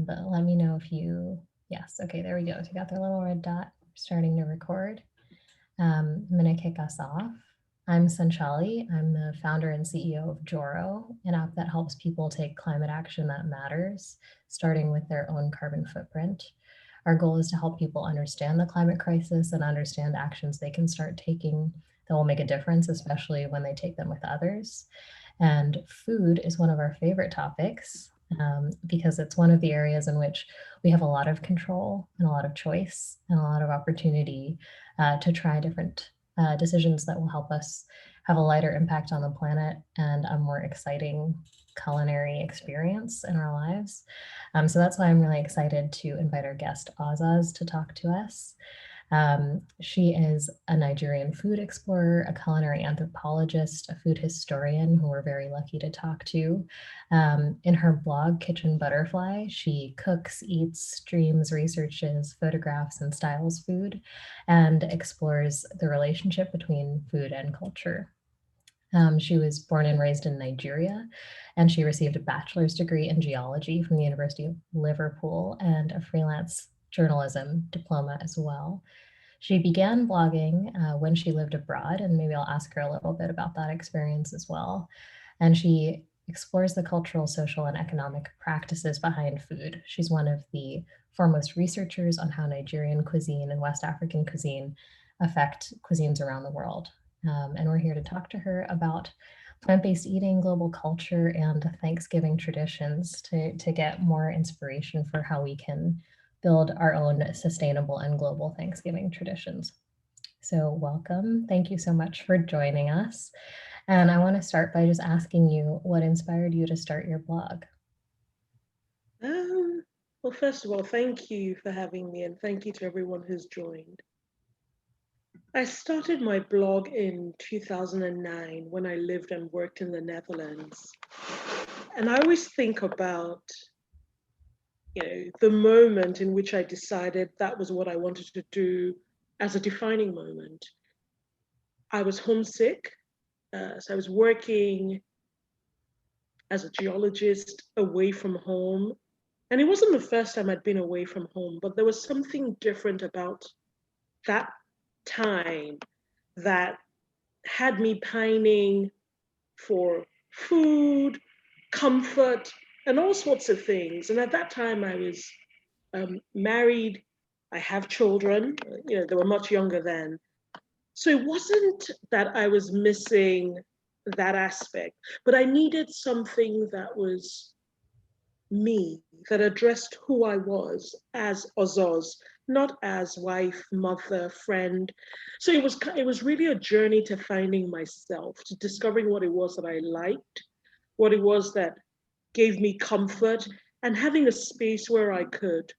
But let me know if you, yes, okay, there we go. So you got the little red dot, starting to record. I'm going to kick us off. I'm Sanchali. I'm the founder and CEO of Joro, an app that helps people take climate action that matters, starting with their own carbon footprint. Our goal is to help people understand the climate crisis and understand actions they can start taking that will make a difference, especially when they take them with others. And food is one of our favorite topics because it's one of the areas in which we have a lot of control and a lot of choice and a lot of opportunity to try different decisions that will help us have a lighter impact on the planet and a more exciting culinary experience in our lives. So that's why I'm really excited to invite our guest Ozoz to talk to us. She is a Nigerian food explorer, a culinary anthropologist, a food historian who we're very lucky to talk to. In her blog, Kitchen Butterfly, she cooks, eats, streams, researches, photographs, and styles food, and explores the relationship between food and culture. She was born and raised in Nigeria, and she received a bachelor's degree in geology from the University of Liverpool and a freelance journalism diploma as well. She began blogging when she lived abroad, and maybe I'll ask her a little bit about that experience as well. And she explores the cultural, social, and economic practices behind food. She's one of the foremost researchers on how Nigerian cuisine and West African cuisine affect cuisines around the world. And we're here to talk to her about plant-based eating, global culture, and Thanksgiving traditions to get more inspiration for how we can build our own sustainable and global Thanksgiving traditions. So welcome. Thank you so much for joining us. And I want to start by just asking you what inspired you to start your blog? Well, first of all, thank you for having me, and thank you to everyone who's joined. I started my blog in 2009 when I lived and worked in the Netherlands. And I always think about, the moment in which I decided that was what I wanted to do as a defining moment. I was homesick, so I was working as a geologist away from home. And it wasn't the first time I'd been away from home, but there was something different about that time that had me pining for food, comfort, and all sorts of things. And at that time, I was married. I have children. They were much younger then. So it wasn't that I was missing that aspect, but I needed something that was me, that addressed who I was as Ozoz, not as wife, mother, friend. So it was really a journey to finding myself, to discovering what it was that I liked, what it was that gave me comfort, and having a space where I could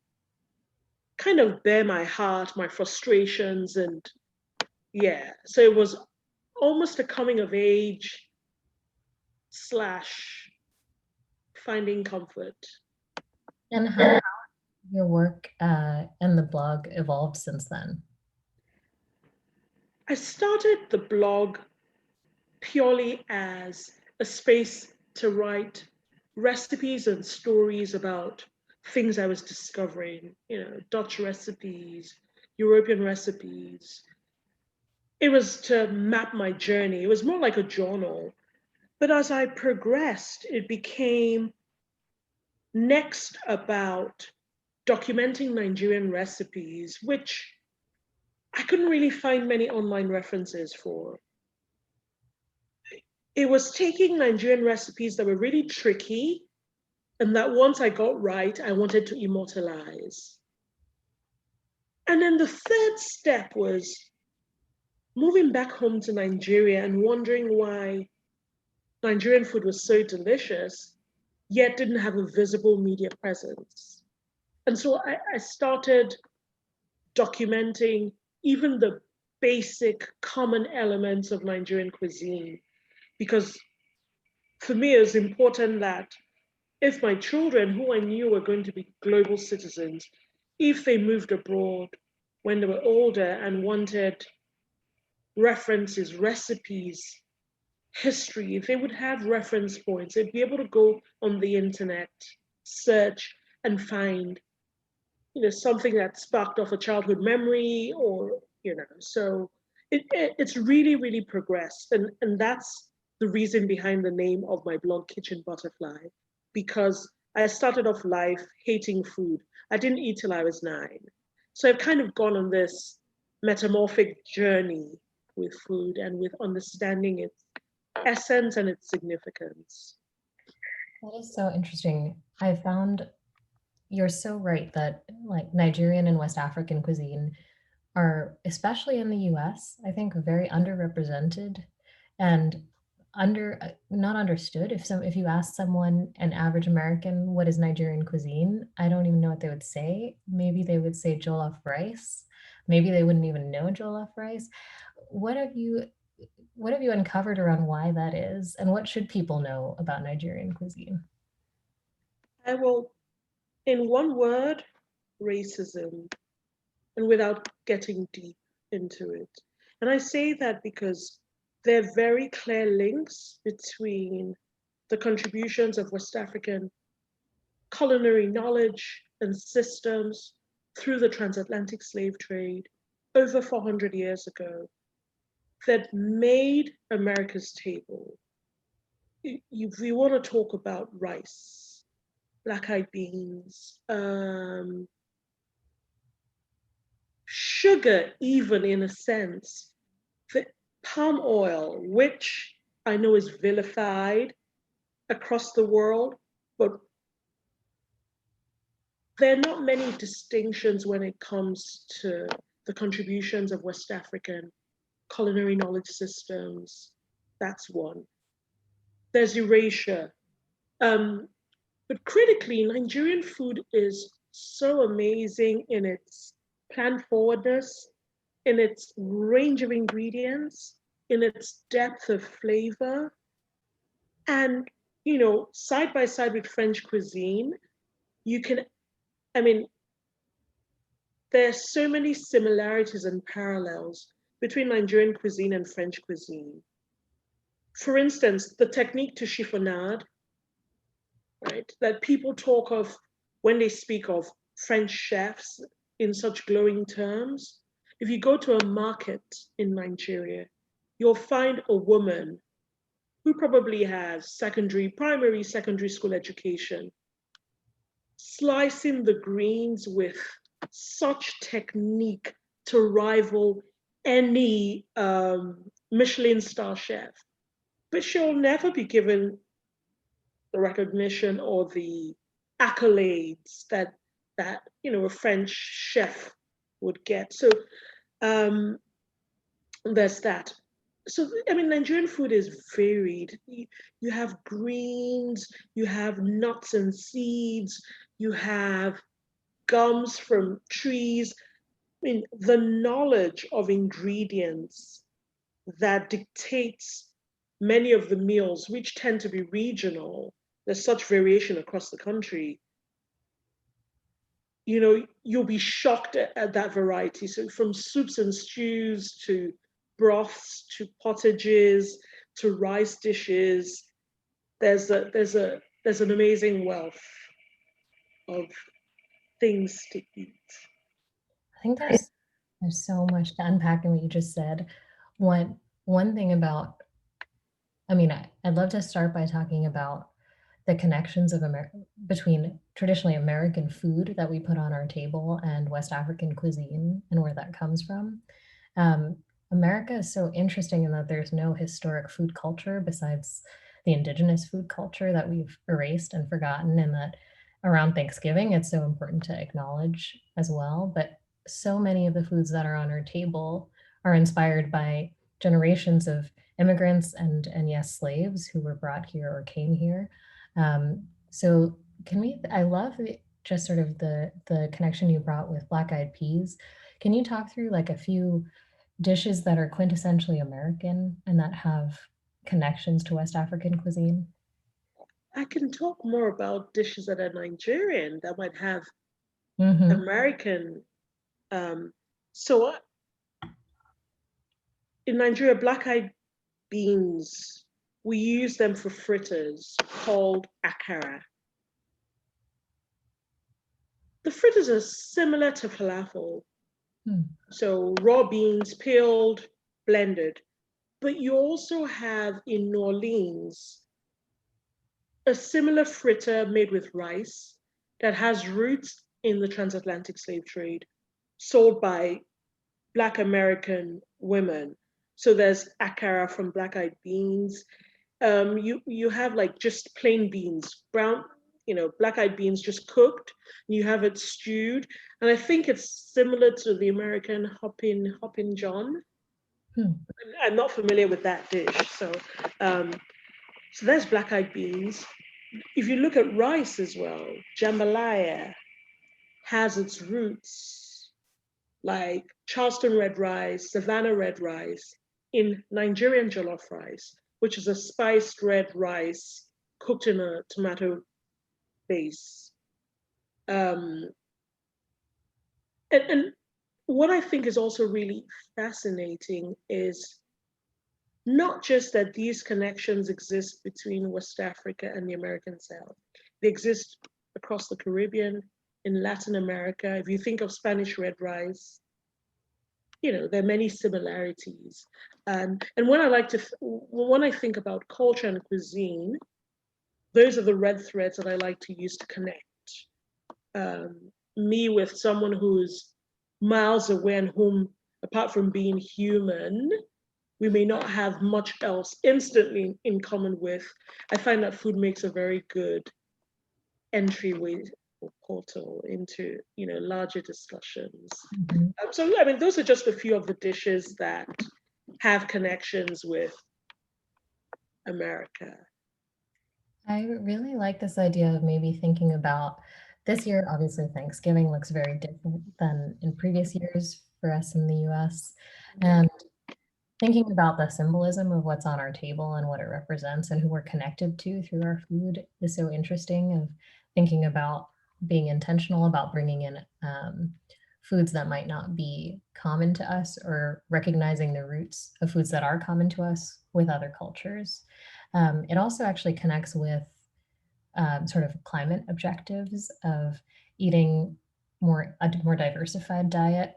kind of bare my heart, my frustrations, and yeah. So it was almost a coming of age slash finding comfort. And how has your work and the blog evolved since then? I started the blog purely as a space to write recipes and stories about things I was discovering, Dutch recipes, European recipes. It was to map my journey. It was more like a journal. But as I progressed, it became next about documenting Nigerian recipes, which I couldn't really find many online references for. It was taking Nigerian recipes that were really tricky and that once I got right, I wanted to immortalize. And then the third step was moving back home to Nigeria and wondering why Nigerian food was so delicious, yet didn't have a visible media presence. And so I started documenting even the basic common elements of Nigerian cuisine, because for me, it's important that if my children, who I knew were going to be global citizens, if they moved abroad when they were older and wanted references, recipes, history, if they would have reference points, they'd be able to go on the internet, search, and find, something that sparked off a childhood memory, or, so it's really, really progressed. And that's the reason behind the name of my blog, Kitchen Butterfly, because I started off life hating food. I didn't eat till I was 9. So I've kind of gone on this metamorphic journey with food and with understanding its essence and its significance. That is so interesting. I found you're so right that like Nigerian and West African cuisine are, especially in the US, I think very underrepresented and not understood. If you ask someone, an average American, what is Nigerian cuisine, I don't even know what they would say. Maybe they would say jollof rice. Maybe they wouldn't even know jollof rice. What have you what have you uncovered around why that is, and what should people know about Nigerian cuisine? I will, in one word, racism, and without getting deep into it. And I say that because there are very clear links between the contributions of West African culinary knowledge and systems through the transatlantic slave trade over 400 years ago that made America's table. If we want to talk about rice, black-eyed beans, sugar, even in a sense, the palm oil, which I know is vilified across the world, but there are not many distinctions when it comes to the contributions of West African culinary knowledge systems. That's one. There's erasure. But critically, Nigerian food is so amazing in its plan forwardness, in its range of ingredients, in its depth of flavor. And, side by side with French cuisine, you can, I mean, there are so many similarities and parallels between Nigerian cuisine and French cuisine. For instance, the technique to chiffonade, right, that people talk of when they speak of French chefs in such glowing terms. If you go to a market in Nigeria, you'll find a woman who probably has primary, secondary school education, slicing the greens with such technique to rival any Michelin star chef. But she'll never be given the recognition or the accolades that a French chef would get. So there's that. So Nigerian food is varied. You have greens, you have nuts and seeds, you have gums from trees. The knowledge of ingredients that dictates many of the meals, which tend to be regional. There's such variation across the country. You'll be shocked at that variety. So from soups and stews to broths to pottages to rice dishes, there's an amazing wealth of things to eat. I think there's so much to unpack in what you just said. One thing about, I'd love to start by talking about the connections of between traditionally American food that we put on our table and West African cuisine and where that comes from. Um, America is so interesting in that there's no historic food culture besides the indigenous food culture that we've erased and forgotten, and that around Thanksgiving, it's so important to acknowledge as well. But so many of the foods that are on our table are inspired by generations of immigrants and yes, slaves who were brought here or came here. So I love just sort of the connection you brought with black-eyed peas. Can you talk through like a few dishes that are quintessentially American and that have connections to West African cuisine? I can talk more about dishes that are Nigerian that might have Mm-hmm. American. So in Nigeria, black-eyed beans, we use them for fritters called akara. The fritters are similar to falafel. Hmm. So raw beans, peeled, blended. But you also have in New Orleans a similar fritter made with rice that has roots in the transatlantic slave trade, sold by Black American women. So there's akara from black-eyed beans. You have like just plain beans, brown, black-eyed beans just cooked. You have it stewed, and I think it's similar to the American hoppin' John. Hmm. I'm not familiar with that dish, um, so there's black-eyed beans. If you look at rice as well, jambalaya has its roots like Charleston red rice, Savannah red rice, in Nigerian jollof rice, which is a spiced red rice cooked in a tomato base. Um, and what I think is also really fascinating is not just that these connections exist between West Africa and the American South, they exist across the Caribbean, in Latin America. If you think of Spanish red rice, there are many similarities. And when I think about culture and cuisine, those are the red threads that I like to use to connect um, me with someone who's miles away and whom, apart from being human, we may not have much else instantly in common with. I find that food makes a very good entryway or portal into larger discussions. Mhm. So I mean, those are just a few of the dishes that have connections with America. I really like this idea of maybe thinking about this year. Obviously, Thanksgiving looks very different than in previous years for us in the US. And thinking about the symbolism of what's on our table and what it represents and who we're connected to through our food is so interesting. Of thinking about being intentional about bringing in foods that might not be common to us, or recognizing the roots of foods that are common to us with other cultures. It also actually connects with sort of climate objectives of eating a more diversified diet,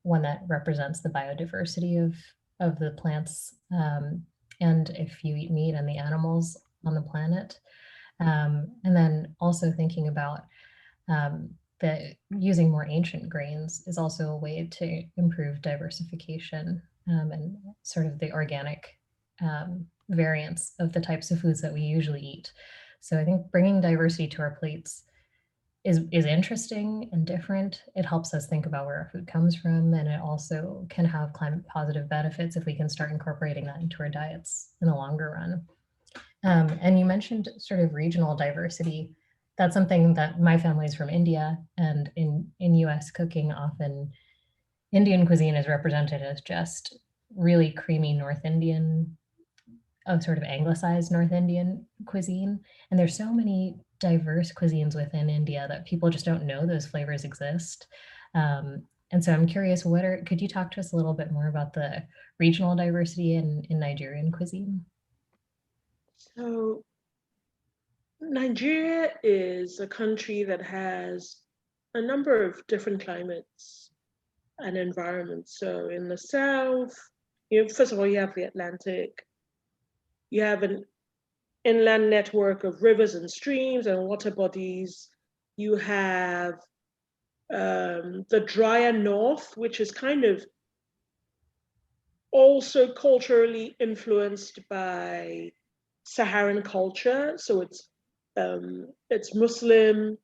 one that represents the biodiversity of the plants, and if you eat meat, and the animals on the planet. And then also thinking about that using more ancient grains is also a way to improve diversification, and sort of the organic variants of the types of foods that we usually eat. So I think bringing diversity to our plates is interesting and different. It helps us think about where our food comes from, and it also can have climate positive benefits if we can start incorporating that into our diets in the longer run. And you mentioned sort of regional diversity. That's something that my family is from India, and in US cooking, often Indian cuisine is represented as just really creamy North Indian, sort of anglicized North Indian cuisine. And there's so many diverse cuisines within India that people just don't know those flavors exist. And so I'm curious, could you talk to us a little bit more about the regional diversity in Nigerian cuisine? So Nigeria is a country that has a number of different climates and environments. So in the south, first of all, you have the Atlantic. You have an inland network of rivers and streams and water bodies. You have the drier north, which is kind of also culturally influenced by Saharan culture. So it's Muslim.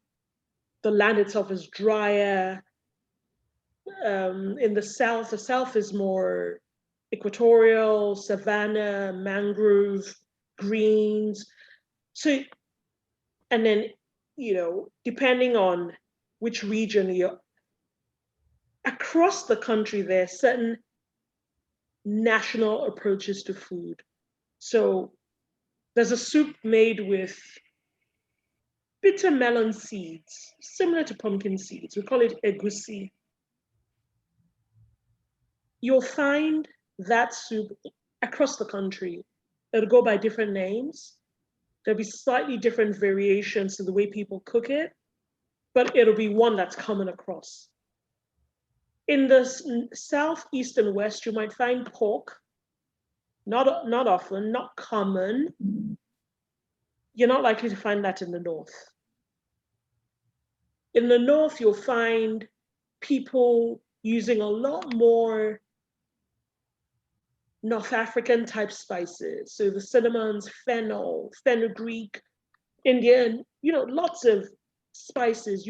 The land itself is drier. In the south is more equatorial, savanna, mangrove, greens. So, and then, depending on which region you're across the country, there are certain national approaches to food. So there's a soup made with bitter melon seeds, similar to pumpkin seeds. We call it egusi. You'll find that soup across the country. It'll go by different names. There'll be slightly different variations to the way people cook it. but it'll be one that's common across. In the south, east, and west, you might find pork, not often, not common. You're not likely to find that in the north. In the north, you'll find people using a lot more North African type spices. So the cinnamons, fennel, fenugreek, Indian, lots of spices.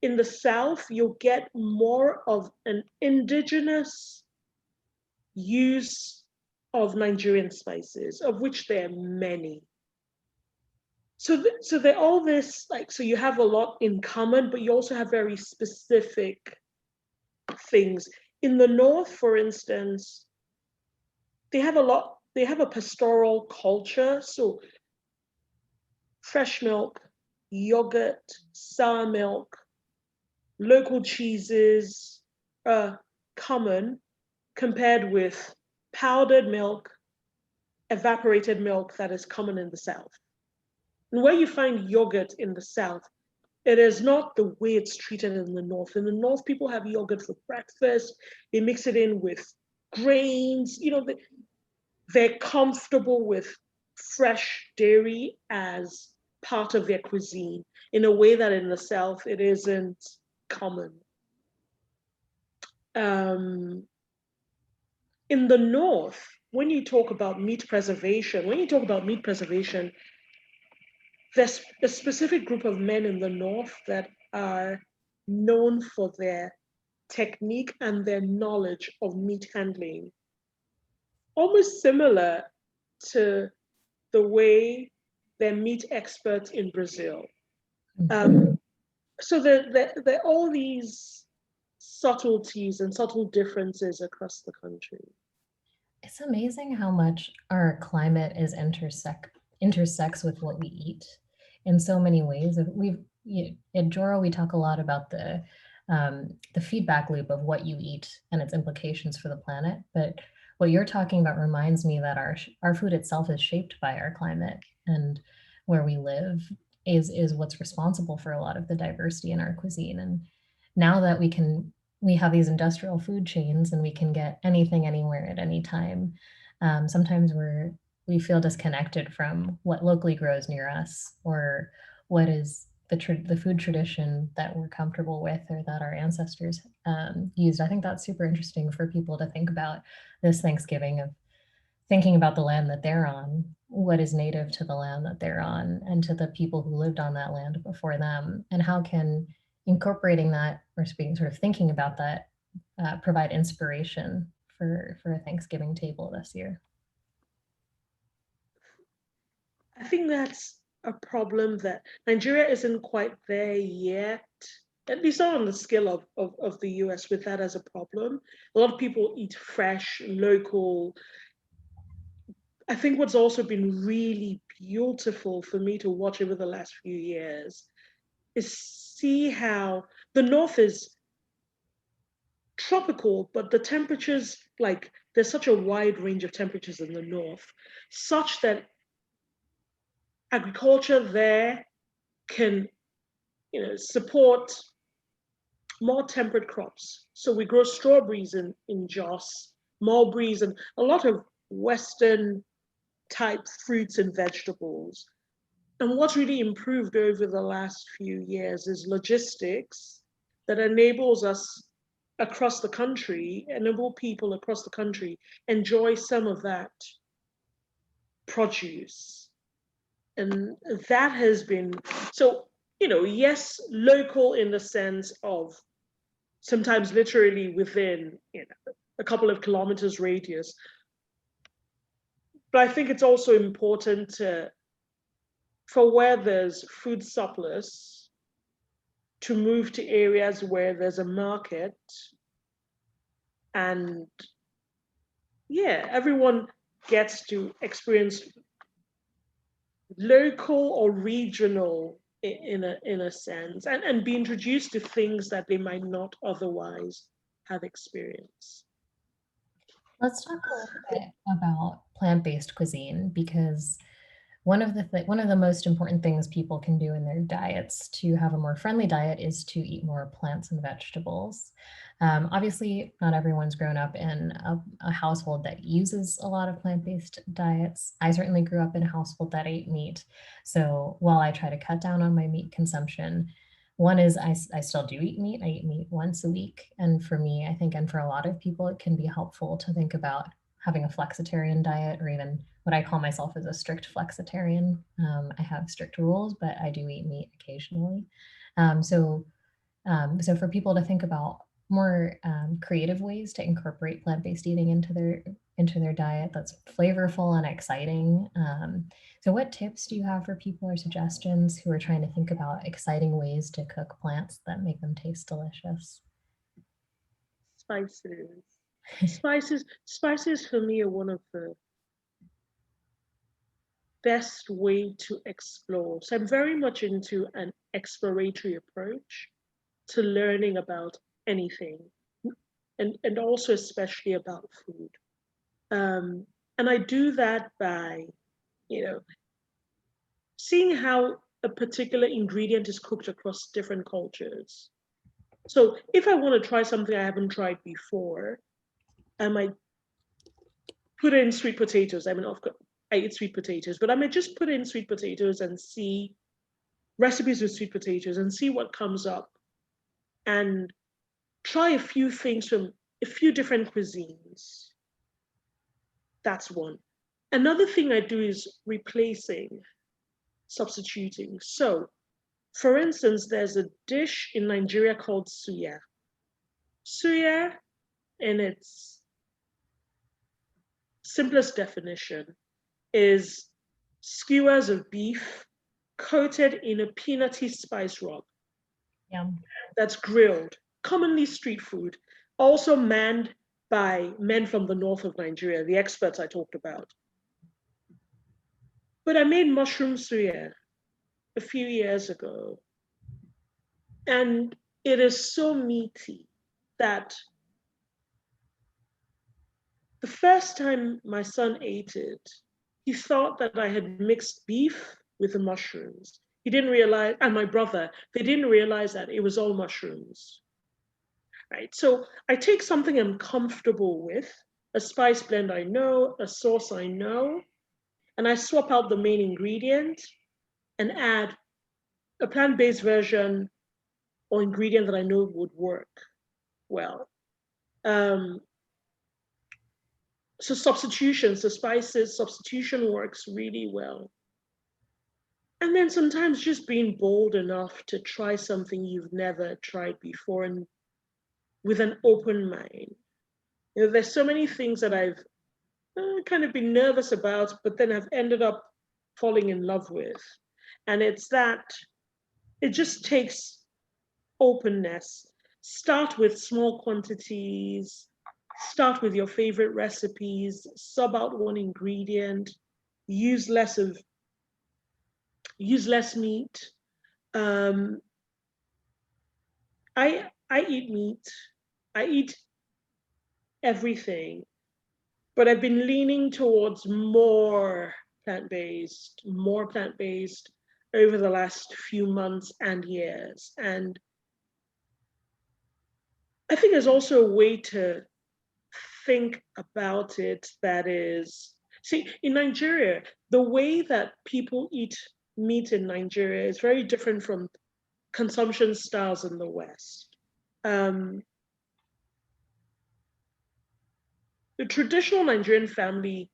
In the South, you'll get more of an indigenous use of Nigerian spices, of which there are many. So they're all this, so you have a lot in common, but you also have very specific things. In the North, for instance, they have a pastoral culture. So fresh milk, yogurt, sour milk, local cheeses are common compared with powdered milk, evaporated milk that is common in the South. And where you find yogurt in the South, it is not the way it's treated in the North. In the North, people have yogurt for breakfast. They mix it in with grains. They're comfortable with fresh dairy as part of their cuisine in a way that in the South, it isn't common. In the North, when you talk about meat preservation, there's a specific group of men in the North that are known for their technique and their knowledge of meat handling, almost similar to the way they're meat experts in Brazil. So there are all these subtleties and subtle differences across the country. It's amazing how much our climate is intersects with what we eat in so many ways. At Joro, we talk a lot about the feedback loop of what you eat and its implications for the planet. But what you're talking about reminds me that our food itself is shaped by our climate, and where we live is what's responsible for a lot of the diversity in our cuisine. And now that we have these industrial food chains and we can get anything anywhere at any time, sometimes we feel disconnected from what locally grows near us, or what is the food tradition that we're comfortable with or that our ancestors used. I think that's super interesting for people to think about this Thanksgiving, of thinking about the land that they're on, what is native to the land that they're on and to the people who lived on that land before them, and how can incorporating that, or sort of thinking about that, provide inspiration for a Thanksgiving table this year. I think that's a problem that Nigeria isn't quite there yet, at least not on the scale of the US with that as a problem. A lot of people eat fresh, local. I think what's also been really beautiful for me to watch over the last few years is see how the North is tropical, but the temperatures, there's such a wide range of temperatures in the North, such that agriculture there can, support more temperate crops. So we grow strawberries in Jos, mulberries, and a lot of Western type fruits and vegetables. And what's really improved over the last few years is logistics that enables us across the country, enable people across the country enjoy some of that produce. And that has been, so, yes, local in the sense of sometimes literally within, a couple of kilometers radius. But I think it's also important for where there's food surplus, to move to areas where there's a market, and everyone gets to experience local or regional in a sense, and be introduced to things that they might not otherwise have experienced. Let's talk a little bit about plant-based cuisine, because one of the most important things people can do in their diets to have a more friendly diet is to eat more plants and vegetables. Obviously, not everyone's grown up in a household that uses a lot of plant-based diets. I certainly grew up in a household that ate meat. So while I try to cut down on my meat consumption, one is I still do eat meat. I eat meat once a week. And for me, I think, and for a lot of people, it can be helpful to think about having a flexitarian diet, or even what I call myself as a strict flexitarian. I have strict rules, but I do eat meat occasionally. Um, so so for people to think about more creative ways to incorporate plant-based eating into their diet that's flavorful and exciting. So what tips do you have for people or suggestions who are trying to think about exciting ways to cook plants that make them taste delicious? Spices. Spices for me are one of the best way to explore. So I'm very much into an exploratory approach to learning about anything, and also especially about food. Um, and I do that by, you know, seeing how a particular ingredient is cooked across different cultures. So if I want to try something I haven't tried before, I might put in sweet potatoes. I mean, of course, I eat sweet potatoes, but I might just put in sweet potatoes and see recipes with sweet potatoes and see what comes up, and try a few things from a few different cuisines. That's one. Another thing I do is replacing, substituting. So, for instance, there's a dish in Nigeria called suya. Suya, in its simplest definition, is skewers of beef coated in a peanutty spice rub Yeah. that's grilled, commonly street food, also manned by men from the north of Nigeria, the experts I talked about. But I made mushroom suya a few years ago, and it is so meaty that the first time my son ate it, he thought that I had mixed beef with the mushrooms. He didn't realize, and my brother, they didn't realize that it was all mushrooms. Right? So I take something I'm comfortable with, a spice blend I know, a sauce I know, and I swap out the main ingredient and add a plant-based version or ingredient that I know would work well. Um, so substitution, so spices, substitution works really well. And then sometimes just being bold enough to try something you've never tried before, and with an open mind. You know, there's so many things that I've kind of been nervous about, but then I've ended up falling in love with. And it's that it just takes openness. Start with small quantities, start with your favorite recipes, sub out one ingredient, use less of use less meat. Um, I eat meat. I eat everything, but I've been leaning towards more plant-based over the last few months and years. And I think there's also a way to think about it that is, see, in Nigeria, the way that people eat meat in Nigeria is very different from consumption styles in the West. Um, the traditional Nigerian family,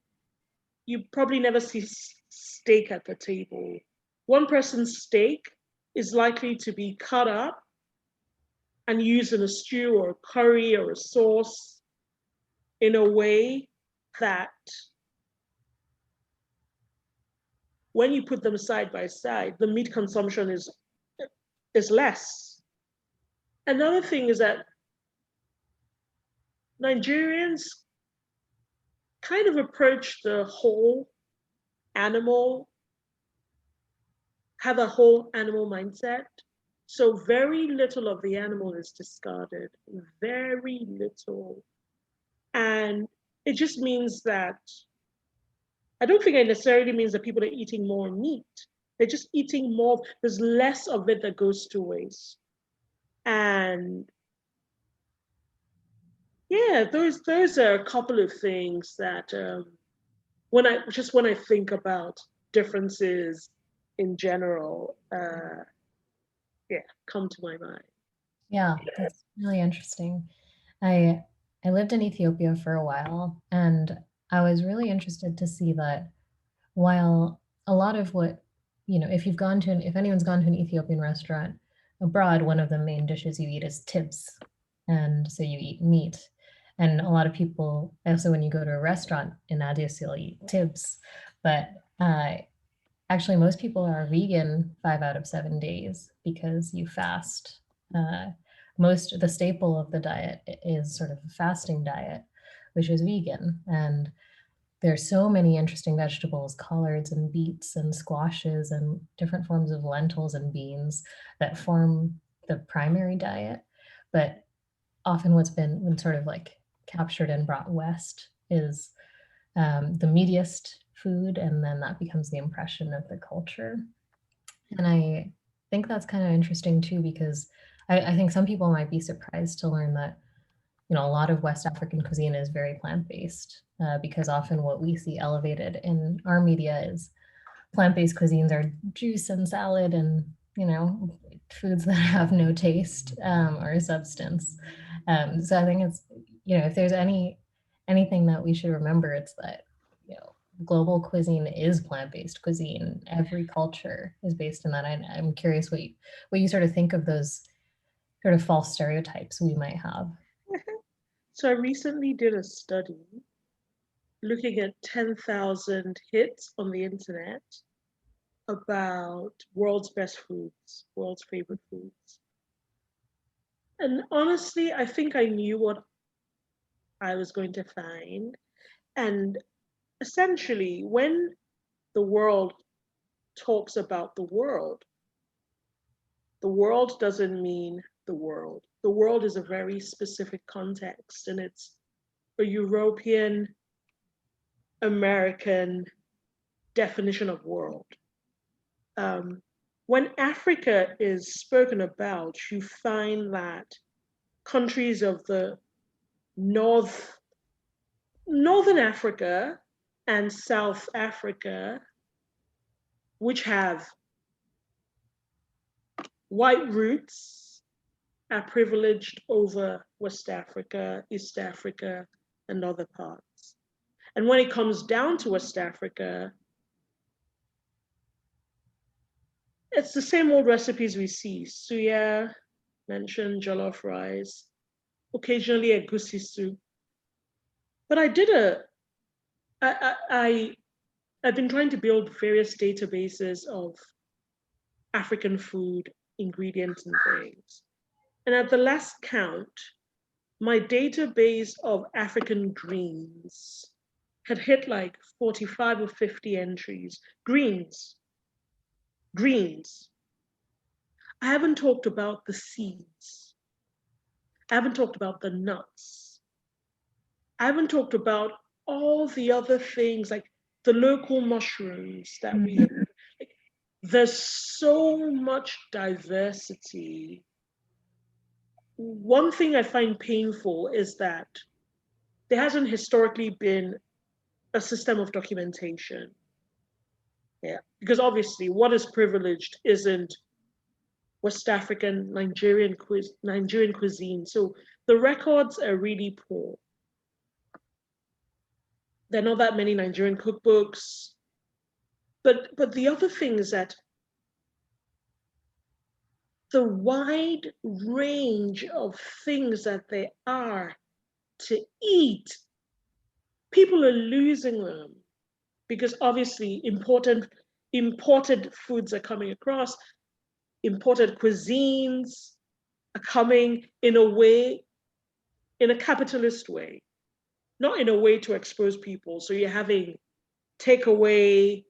you probably never see steak at the table. One person's steak is likely to be cut up and used in a stew or a curry or a sauce in a way that when you put them side by side, the meat consumption is less. Another thing is that Nigerians kind of approach the whole animal, have a whole animal mindset. So very little of the animal is discarded, very little. And it just means that I don't think it necessarily means that people are eating more meat. They're just eating more. There's less of it that goes to waste. And yeah, those are a couple of things that when I think about differences in general, yeah, come to my mind. Yeah, that's really interesting. I I lived in Ethiopia for a while, and I was really interested to see that while a lot of what, if anyone's gone to an Ethiopian restaurant abroad, one of the main dishes you eat is tibs, and so you eat meat. And a lot of people also, when you go to a restaurant in Addis, you'll eat tibs, but uh, actually, most people are vegan 5 out of 7 days because you fast. Uh, the staple of the diet is sort of a fasting diet, which is vegan. And there's so many interesting vegetables, collards and beets and squashes and different forms of lentils and beans that form the primary diet. But often what's been sort of like captured and brought west is the meatiest food, and then that becomes the impression of the culture. And I think that's kind of interesting too, because I think some people might be surprised to learn that, a lot of West African cuisine is very plant-based, because often what we see elevated in our media is plant-based cuisines are juice and salad and, foods that have no taste, or substance. So I think it's, if there's anything that we should remember, it's that, global cuisine is plant-based cuisine. Every culture is based in that. I'm curious what you sort of think of those sort of false stereotypes we might have. So I recently did a study looking at 10,000 hits on the internet about world's best foods, world's favorite foods. And honestly, I think I knew what I was going to find. And essentially, when the world talks about the world doesn't mean the world. The world is a very specific context, and it's a European American definition of world. Um, when Africa is spoken about, you find that countries of the North, Northern Africa and South Africa, which have white roots, are privileged over West Africa, East Africa, and other parts. And when it comes down to West Africa, it's the same old recipes we see. Suya, mentioned jollof rice, occasionally a goosey soup. But I, I've been trying to build various databases of African food ingredients and things. And at the last count, my database of African greens had hit like 45 or 50 entries. Greens, greens. I haven't talked about the seeds. I haven't talked about the nuts. I haven't talked about all the other things like the local mushrooms that we have. Like, there's so much diversity. One thing I find painful is that there hasn't historically been a system of documentation. Yeah, because obviously what is privileged isn't West African Nigerian cuisine. So the records are really poor. There are not that many Nigerian cookbooks. But the other thing is that the wide range of things that there are to eat, people are losing them because obviously imported foods are coming across, imported cuisines are coming in a way, in a capitalist way, not in a way to expose people. So you're having takeaway,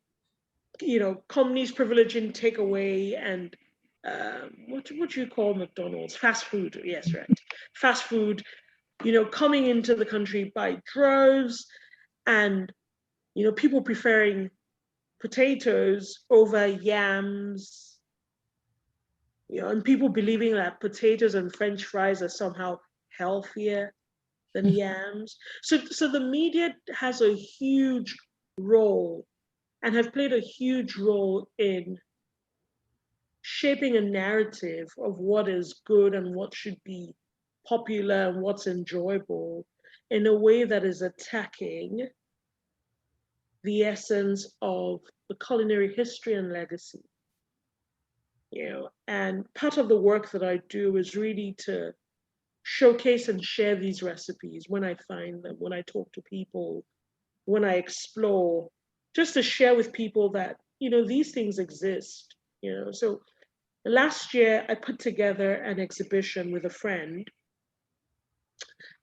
companies privileging takeaway and what do you call McDonald's? Fast food. Yes, right. Fast food, coming into the country by droves, and People preferring potatoes over yams, and people believing that potatoes and French fries are somehow healthier than yams. So the media has a huge role and have played a huge role in shaping a narrative of what is good and what should be popular and what's enjoyable in a way that is attacking the essence of the culinary history and legacy. And part of the work that I do is really to showcase and share these recipes when I find them, when I talk to people, when I explore, just to share with people that, these things exist. So last year I put together an exhibition with a friend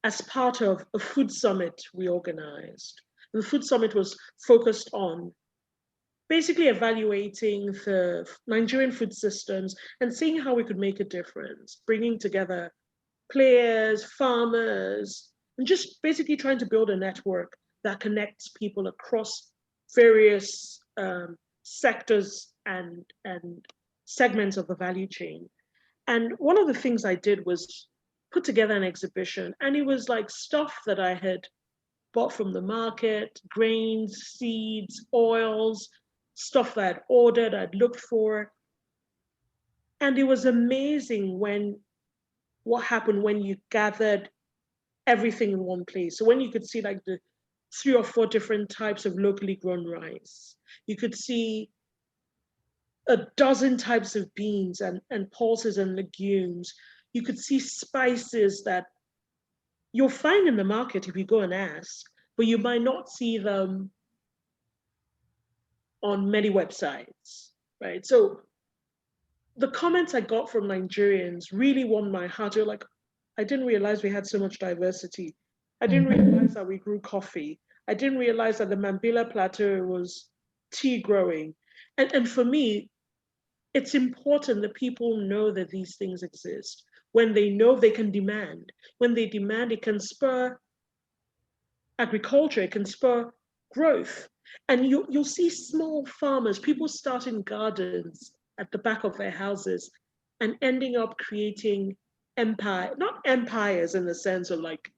as part of a food summit we organized. And the food summit was focused on basically evaluating the Nigerian food systems and seeing how we could make a difference, bringing together players, farmers, and just basically trying to build a network that connects people across various sectors and segments of the value chain. And one of the things I did was put together an exhibition, and it was like stuff that I had bought from the market, grains, seeds, oils, stuff that I'd ordered, I'd looked for. And it was amazing what happened when you gathered everything in one place. So when you could see like the 3 or 4 different types of locally grown rice, you could see a dozen types of beans and pulses and legumes. You could see spices that you'll find in the market if you go and ask, but you might not see them on many websites, right? So the comments I got from Nigerians really warmed my heart. They're like, I didn't realize we had so much diversity. I didn't realize that we grew coffee. I didn't realize that the Mambila Plateau was tea growing. And for me, it's important that people know that these things exist. When they know, they can demand. When they demand, it can spur agriculture, it can spur growth. And you'll see small farmers, people starting gardens at the back of their houses and ending up creating not empires in the sense of like,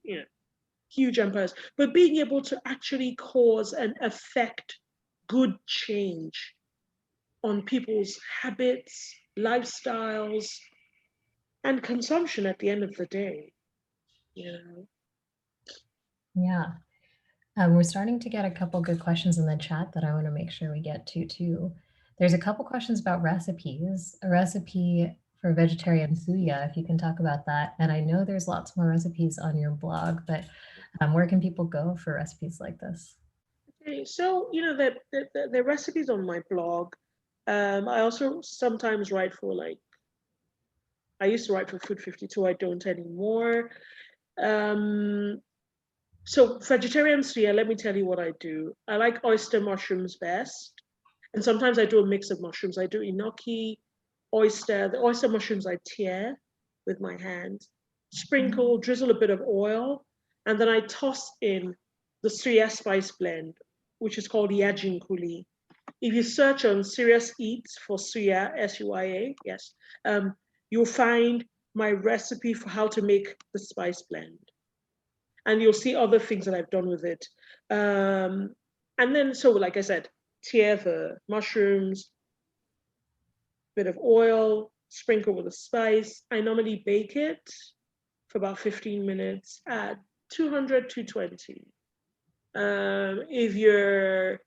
huge empires, but being able to actually cause and affect good change on people's habits, lifestyles, and consumption at the end of the day. Yeah. We're starting to get a couple good questions in the chat that I want to make sure we get to too. There's a couple questions about recipes, a recipe for vegetarian suya, if you can talk about that. And I know there's lots more recipes on your blog, but where can people go for recipes like this? Okay, so the recipes on my blog. I also sometimes write for I used to write for Food 52. I don't anymore. So vegetarian suya, let me tell you what I do. I like oyster mushrooms best. And sometimes I do a mix of mushrooms. I do enoki, oyster. The oyster mushrooms I tear with my hand, sprinkle, drizzle a bit of oil, and then I toss in the suya spice blend, which is called yajin kuli. If you search on Serious Eats for suya, S-U-I-A, yes, you'll find my recipe for how to make the spice blend. And you'll see other things that I've done with it. And then, so like I said, tear the mushrooms, bit of oil, sprinkle with a spice. I normally bake it for about 15 minutes at 200, 220. If you're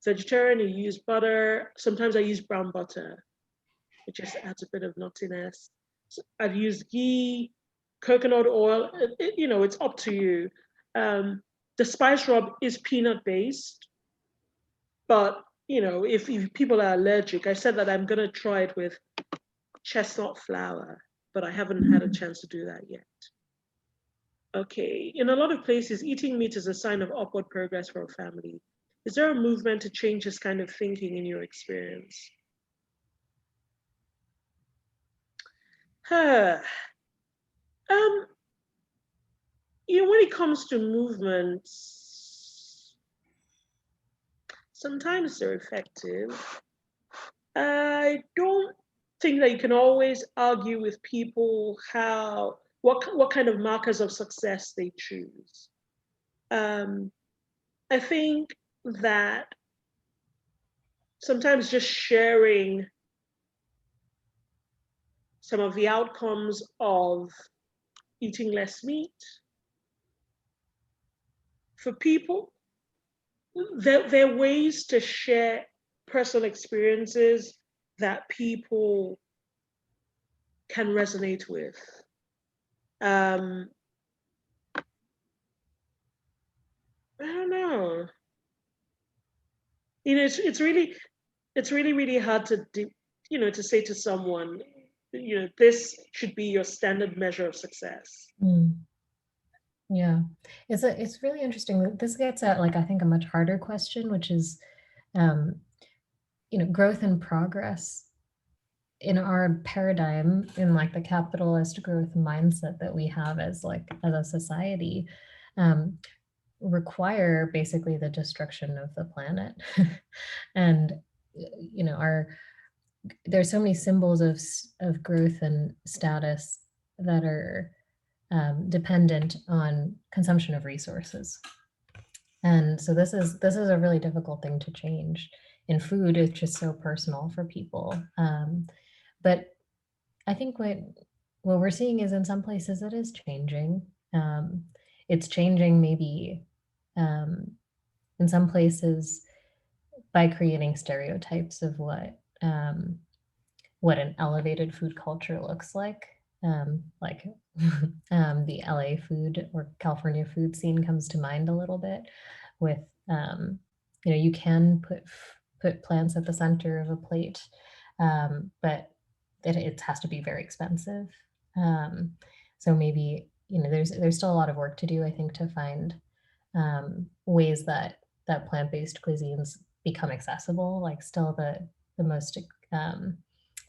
vegetarian, you use butter. Sometimes I use brown butter. It just adds a bit of nuttiness. So I've used ghee, coconut oil. It's up to you. The spice rub is peanut based, but if people are allergic, I said that I'm gonna try it with chestnut flour, but I haven't had a chance to do that yet. Okay, in a lot of places, eating meat is a sign of upward progress for a family. Is there a movement to change this kind of thinking in your experience? Huh. Um, when it comes to movements, Sometimes they're effective. I don't think that you can always argue with people what kind of markers of success they choose. Um, I think that sometimes just sharing some of the outcomes of eating less meat for people, there are ways to share personal experiences that people can resonate with. Um, I don't know. It's really hard to do, to say to someone, this should be your standard measure of success. Mm, yeah, it's really interesting. This gets at like I think a much harder question, which is, um, growth and progress in our paradigm, in like the capitalist growth mindset that we have as a society, um, require basically the destruction of the planet. And our there's so many symbols of growth and status that are dependent on consumption of resources. And so this is a really difficult thing to change. In food, it's just so personal for people. But I think what we're seeing is in some places it is changing. It's changing maybe um, in some places by creating stereotypes of what an elevated food culture looks like the LA food or California food scene comes to mind a little bit with, you can put plants at the center of a plate, but it has to be very expensive. Um, so maybe, there's still a lot of work to do, I think, to find ways that plant-based cuisines become accessible. Like still the most um,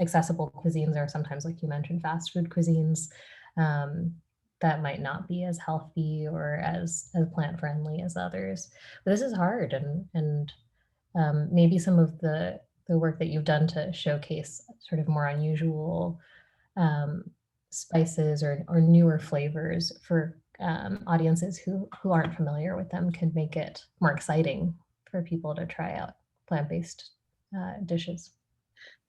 accessible cuisines are sometimes, like you mentioned, fast food cuisines um, that might not be as healthy or as plant friendly as others. But this is hard, and maybe some of the work that you've done to showcase sort of more unusual um, spices or newer flavors for audiences who aren't familiar with them can make it more exciting for people to try out plant-based dishes.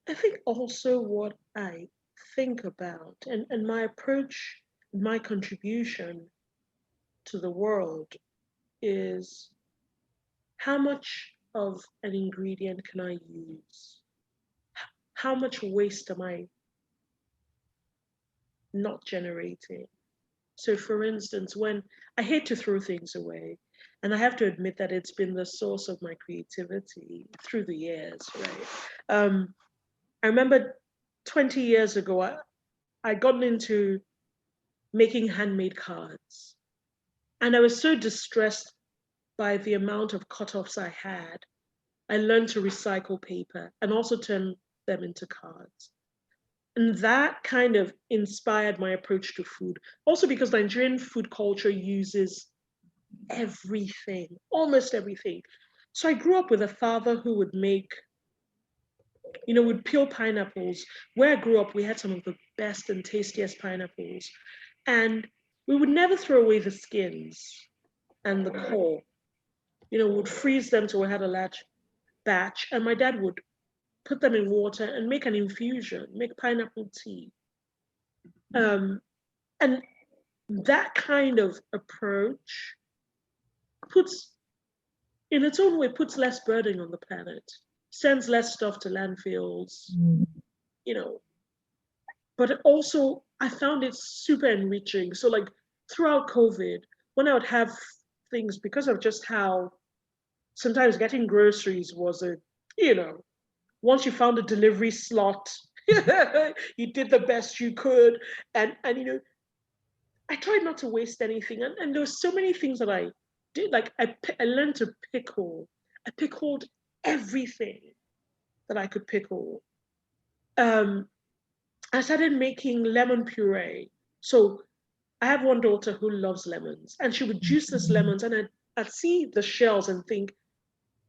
I think also what I think about and my approach, my contribution to the world is how much of an ingredient can I use? How much waste am I not generating? So, for instance, when I hate to throw things away, and I have to admit that it's been the source of my creativity through the years, right? I remember 20 years ago, I'd gotten into making handmade cards, and I was so distressed by the amount of cut-offs I had. I learned to recycle paper and also turn them into cards. And that kind of inspired my approach to food. Also, because Nigerian food culture uses everything, almost everything. So I grew up with a father who would make, would peel pineapples. Where I grew up, we had some of the best and tastiest pineapples. And we would never throw away the skins and the core. Would freeze them till we had a large batch. And my dad would put them in water and make an infusion, make pineapple tea. Um, and that kind of approach puts, in its own way, puts less burden on the planet, sends less stuff to landfills, Mm. you know. But also, I found it super enriching. So, like throughout COVID, when I would have things, because of just how sometimes getting groceries was once you found a delivery slot, you did the best you could, and I tried not to waste anything. And there were so many things that I did. Like I learned to pickle. I pickled everything that I could pickle. Um, I started making lemon puree. So I have one daughter who loves lemons, and she would juice this lemons, and I'd see the shells and think,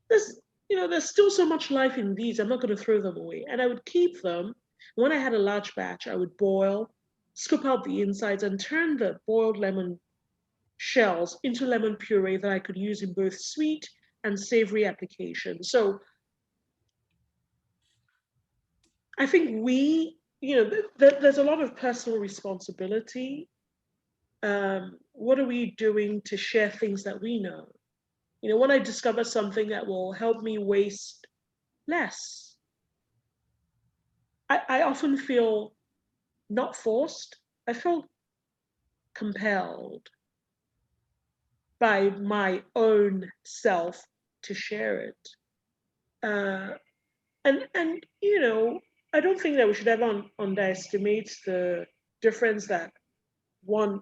this. there's still so much life in these. I'm not going to throw them away. And I would keep them. When I had a large batch, I would boil, scoop out the insides, and turn the boiled lemon shells into lemon puree that I could use in both sweet and savory applications. So I think there's a lot of personal responsibility. What are we doing to share things that we know? When I discover something that will help me waste less, I often feel not forced. I feel compelled by my own self to share it. Uh, and I don't think that we should ever underestimate the difference that one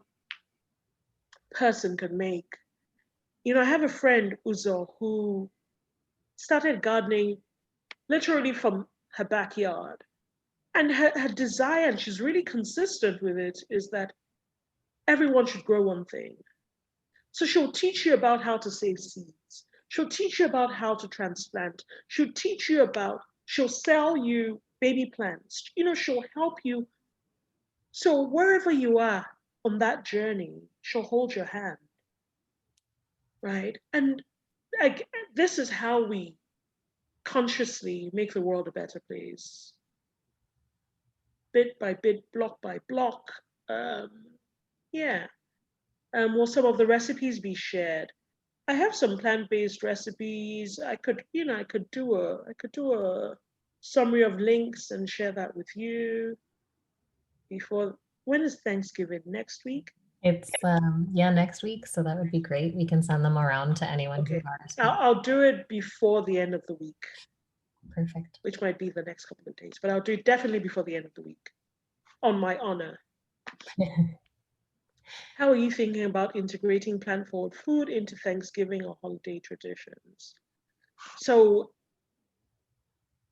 person can make. I have a friend, Uzo, who started gardening literally from her backyard. And her desire, and she's really consistent with it, is that everyone should grow one thing. So she'll teach you about how to save seeds. She'll teach you about how to transplant. She'll sell you baby plants. She'll help you. So wherever you are on that journey, she'll hold your hand, right? And like, this is how we consciously make the world a better place, bit by bit, block by block. Um, yeah. Will some of the recipes be shared? I have some plant-based recipes. I could do a summary of links and share that with you before. When is Thanksgiving? Next week? It's yeah, next week, so that would be great. We can send them around to anyone who Okay. RSVP. I'll do it before the end of the week, Perfect. which might be the next couple of days, but I'll do it definitely before the end of the week, on my honor. How are you thinking about integrating plant-forward food into Thanksgiving or holiday traditions? So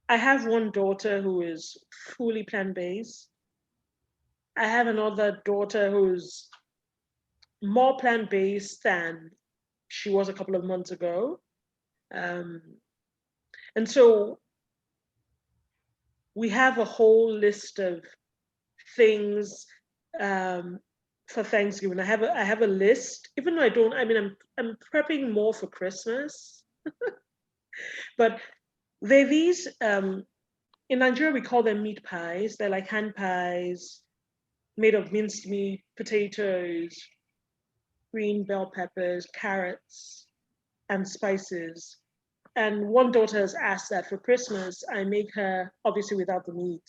I have one daughter who is fully plant-based. I have another daughter who's more plant-based than she was a couple of months ago. Um, and so we have a whole list of things um, for Thanksgiving. I have a list, even though I don't, I mean, I'm prepping more for Christmas, but they're these, in Nigeria, we call them meat pies. They're like hand pies made of minced meat, potatoes, green bell peppers, carrots, and spices. And one daughter has asked that for Christmas, I make her, obviously without the meat,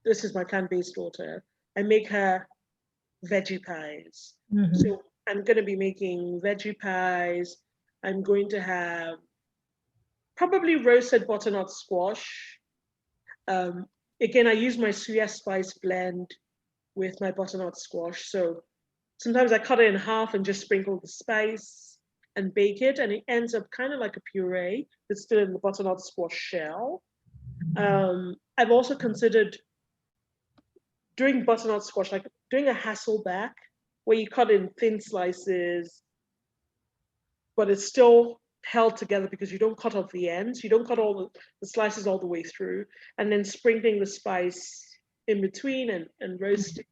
this is my plant-based daughter, I make her veggie pies. Mhm. So I'm going to be making veggie pies. I'm going to have probably roasted butternut squash. Um, Again, I use my suya spice blend with my butternut squash. So sometimes I cut it in half and just sprinkle the spice and bake it, and it ends up kind of like a puree. It's still in the butternut squash shell. I've also considered doing butternut squash, like doing a Hasselback, where you cut in thin slices, but it's still held together because you don't cut off the ends. You don't cut all the slices all the way through, and then sprinkling the spice in between and roasting.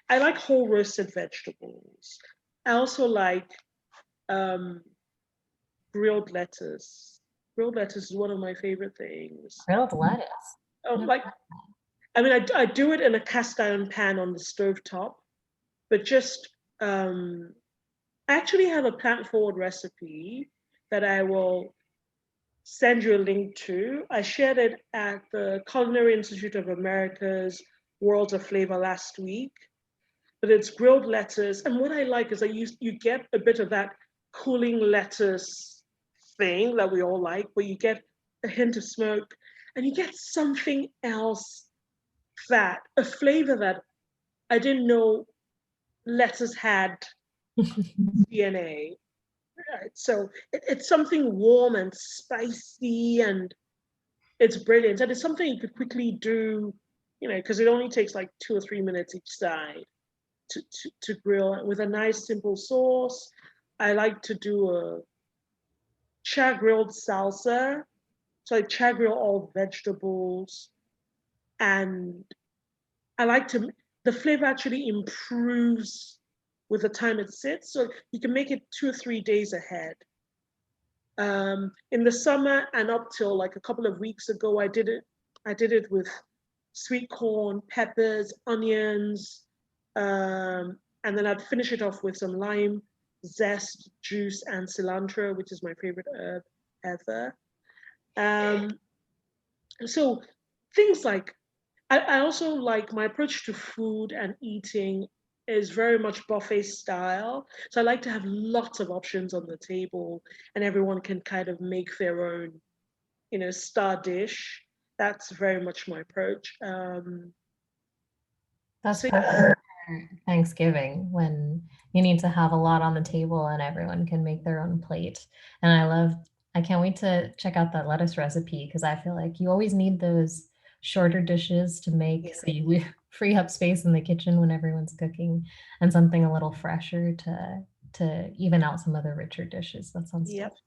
I like whole roasted vegetables. I also like um, grilled lettuce. Grilled lettuce is one of my favorite things. Grilled lettuce. Never Like, I mean, I do it in a cast iron pan on the stove top, but just I actually have a plant forward recipe that I will send you a link to. I shared it at the Culinary Institute of America's Worlds of Flavor last week. But it's grilled lettuce. And what I like is that you get a bit of that cooling lettuce thing that we all like, where you get a hint of smoke and you get something else, that a flavor that I didn't know lettuce had DNA. Right? So it's something warm and spicy, and it's brilliant. And it's something you could quickly do, because it only takes like 2 or 3 minutes each side to grill with a nice simple sauce. I like to do a char grilled salsa. So I try grill all vegetables, and I like to, the flavor actually improves with the time it sits. So you can make it 2 or 3 days ahead. In the summer and up till like a couple of weeks ago, I did it with sweet corn, peppers, onions, and then I'd finish it off with some lime zest, juice, and cilantro, which is my favorite herb ever. Um, so things like I also like my approach to food and eating is very much buffet style. So I like to have lots of options on the table and everyone can kind of make their own, star dish. That's very much my approach. That's So perfect for Thanksgiving when you need to have a lot on the table and everyone can make their own plate. And I can't wait to check out that lettuce recipe because I feel like you always need those shorter dishes to make yeah, so you free up space in the kitchen when everyone's cooking and something a little fresher to even out some of the richer dishes. That sounds yep. delicious.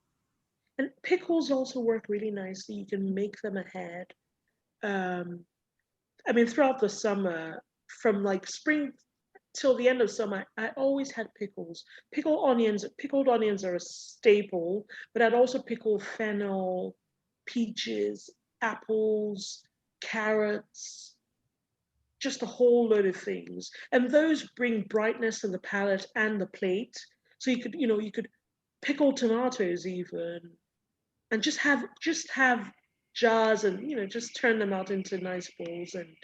And pickles also work really nicely. You can make them ahead. Um, I mean, throughout the summer, from like spring till the end of summer, I always had pickles. Pickled onions are a staple, but I'd also pickle fennel, peaches, apples, carrots, just a whole load of things. And those bring brightness to the palate and the plate. So you could pickle tomatoes even, and just have jars and just turn them out into nice balls and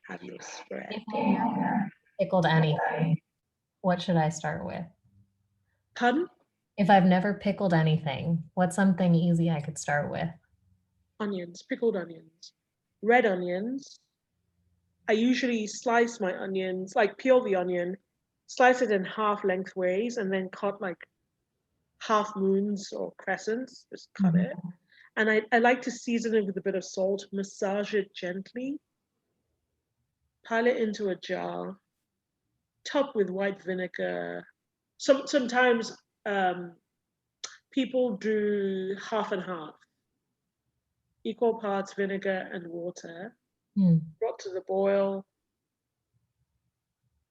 have your spread. If I've never pickled anything, what should I start with? Pardon? If I've never pickled anything, what's something easy I could start with? Onions, pickled onions, red onions. I usually slice my onions, like peel the onion, slice it in half lengthways, and then cut like half moons or crescents, just cut it. Mhm. And I like to season it with a bit of salt, massage it gently, pile it into a jar, top with white vinegar. Sometimes um, people do half and half, equal parts vinegar and water, Mm. brought to the boil,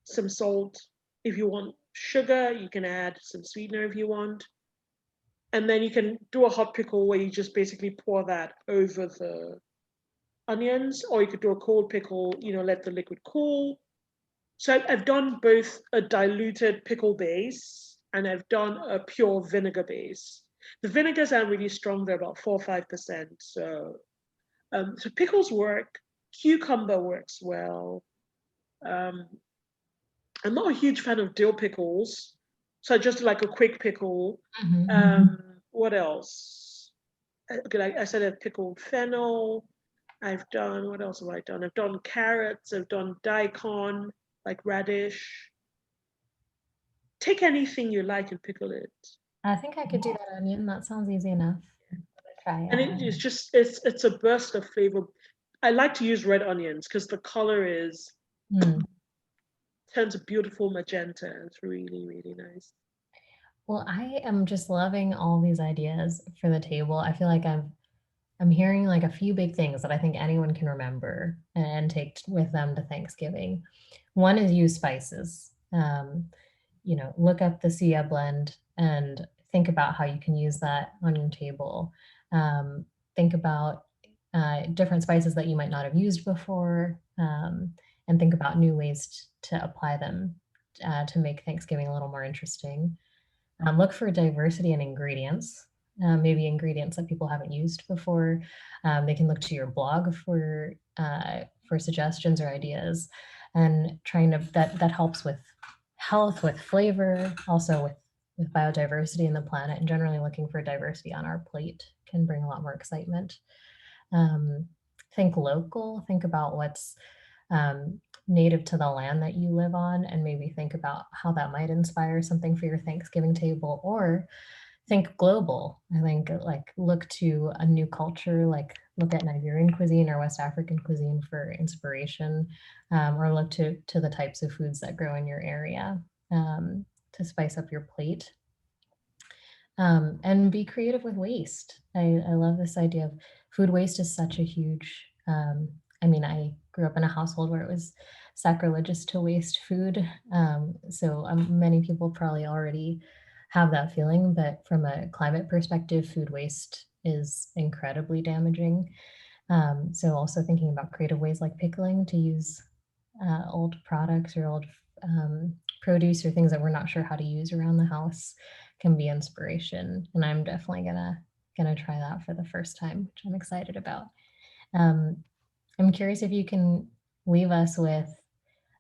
some salt. If you want sugar, you can add some sweetener if you want. And then you can do a hot pickle where you just basically pour that over the onions, or you could do a cold pickle, let the liquid cool. So I've done both a diluted pickle base and I've done a pure vinegar base. The vinegars are really strong, they're about 4 or 5%. So pickles work, cucumber works well. Um, I'm not a huge fan of dill pickles, so just like a quick pickle. Mhm. What else? Okay, like I said, I've pickled fennel. I've done, what else have I done? I've done carrots, I've done daikon, like radish. Take anything you like and pickle it. I think I could do that onion. That sounds easy enough. Try And it. it is just, it's a burst of flavor. I like to use red onions because the color is Mm. turns a beautiful magenta. It's really, really nice. Well, I am just loving all these ideas for the table. I feel like I'm hearing like a few big things that I think anyone can remember and take with them to Thanksgiving. One is use spices. Look up the Sia blend and think about how you can use that on your table. Um, think about different spices that you might not have used before, and think about new ways to apply them to make Thanksgiving a little more interesting. Look for diversity in ingredients, maybe ingredients that people haven't used before. They can look to your blog for suggestions or ideas, and trying to that helps with health, with flavor, also with biodiversity in the planet, and generally looking for diversity on our plate can bring a lot more excitement. Um, think local. Think about what's native to the land that you live on, and maybe think about how that might inspire something for your Thanksgiving table, or think global. I think like look to a new culture, like look at Nigerian cuisine or West African cuisine for inspiration, or look to the types of foods that grow in your area to spice up your plate. and be creative with waste. I love this idea of food waste is such a huge, I mean, I grew up in a household where it was sacrilegious to waste food. So many people probably already have that feeling, but from a climate perspective, food waste is incredibly damaging. So also thinking about creative ways like pickling to use old products or old produce or things that we're not sure how to use around the house can be inspiration. And I'm definitely gonna try that for the first time, which I'm excited about. Um, I'm curious if you can leave us with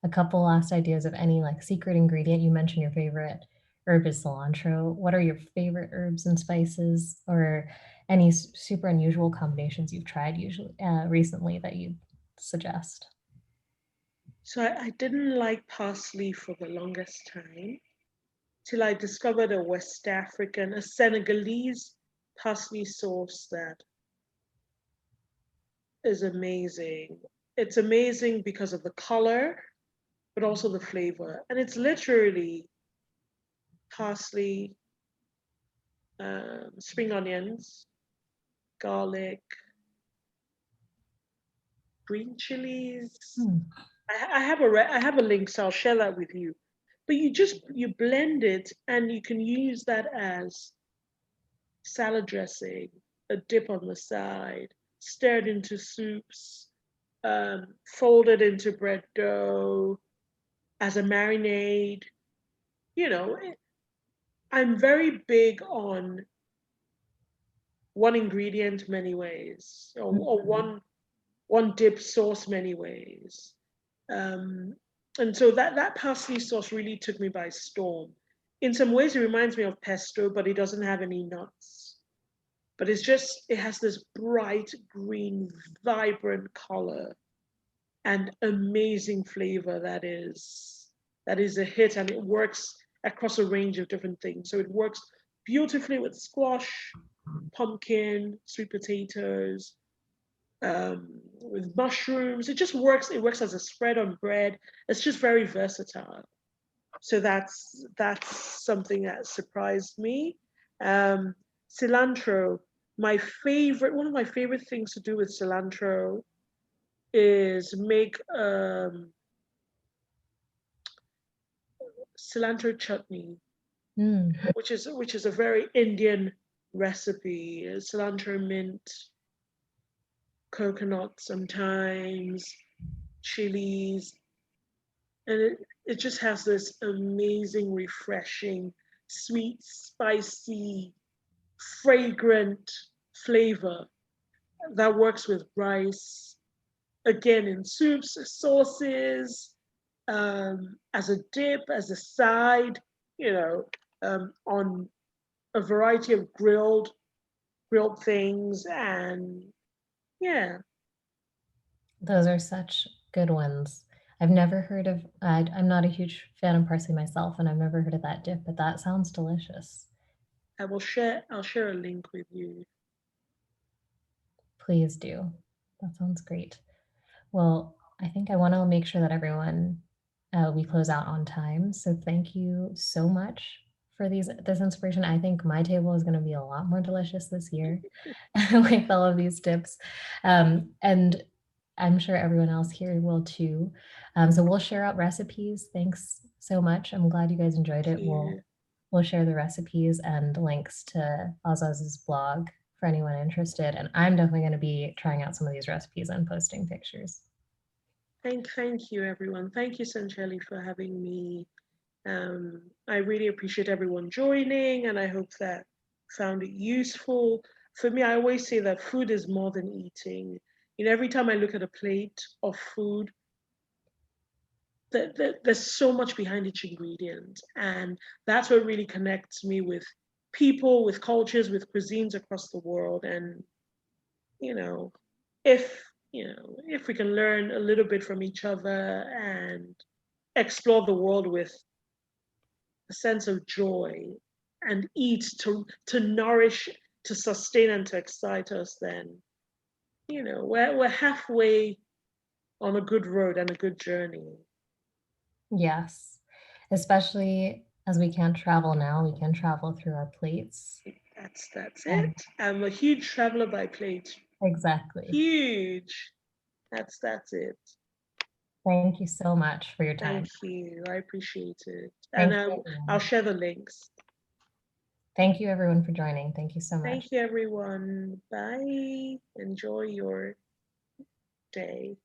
a couple last ideas of any like secret ingredient. You mentioned your favorite herb is cilantro. What are your favorite herbs and spices, or any super unusual combinations you've tried usually recently that you'd suggest? So I didn't like parsley for the longest time till I discovered a West African, a Senegalese parsley sauce that is amazing. It's amazing because of the color, but also the flavor. And it's literally parsley, spring onions, garlic, green chilies. Hmm. I have a link, so I'll share that with you. But you blend it, and you can use that as salad dressing, a dip on the side, stirred into soups, folded into bread dough as a marinade. You know, I'm very big on one ingredient many ways, or one dip sauce many ways. Um, and so that parsley sauce really took me by storm. In some ways, it reminds me of pesto, but it doesn't have any nuts. But it has this bright green, vibrant color and amazing flavor that is a hit, and it works across a range of different things. So it works beautifully with squash, pumpkin, sweet potatoes, with mushrooms. It just works. It works as a spread on bread. It's just very versatile. So that's something that surprised me. Um, Cilantro. One of my favorite things to do with cilantro is make cilantro chutney, Mm. which is a very Indian recipe. Cilantro, mint, coconut, sometimes chilies, and it just has this amazing, refreshing, sweet, spicy, fragrant flavor that works with rice, again in soups, sauces, as a dip, as a side, you know, on a variety of grilled things, and yeah, Those are such good ones. I've never heard of, I'm not a huge fan of parsley myself, and I've never heard of that dip, but that sounds delicious. I'll share a link with you. Please do. That sounds great. Well, I think I want to make sure that we close out on time. So thank you so much for this inspiration. I think my table is going to be a lot more delicious this year with all of these tips. And I'm sure everyone else here will too. So we'll share out recipes. Thanks so much. I'm glad you guys enjoyed Thank it. you. We'll share the recipes and links to Ozoz's blog for anyone interested. And I'm definitely going to be trying out some of these recipes and posting pictures. Thank you, everyone. Thank you, Sancheli, for having me. I really appreciate everyone joining, and I hope that found it useful. For me, I always say that food is more than eating. You know, every time I look at a plate of food, there's so much behind each ingredient, and that's what really connects me with people, with cultures, with cuisines across the world. And you know, if if we can learn a little bit from each other and explore the world with a sense of joy and eat to nourish, to sustain, and to excite us, then we're halfway on a good road and a good journey. Yes, especially. as we can't travel now, we can travel through our plates. That's And it. I'm a huge traveler by plate. exactly. Huge. That's it. Thank you so much for your Thank time. you. I appreciate it. And Thank you, I'll everyone. share the links. Thank you, everyone, for joining. Thank you so much. Thank you, everyone. Bye. Enjoy your day.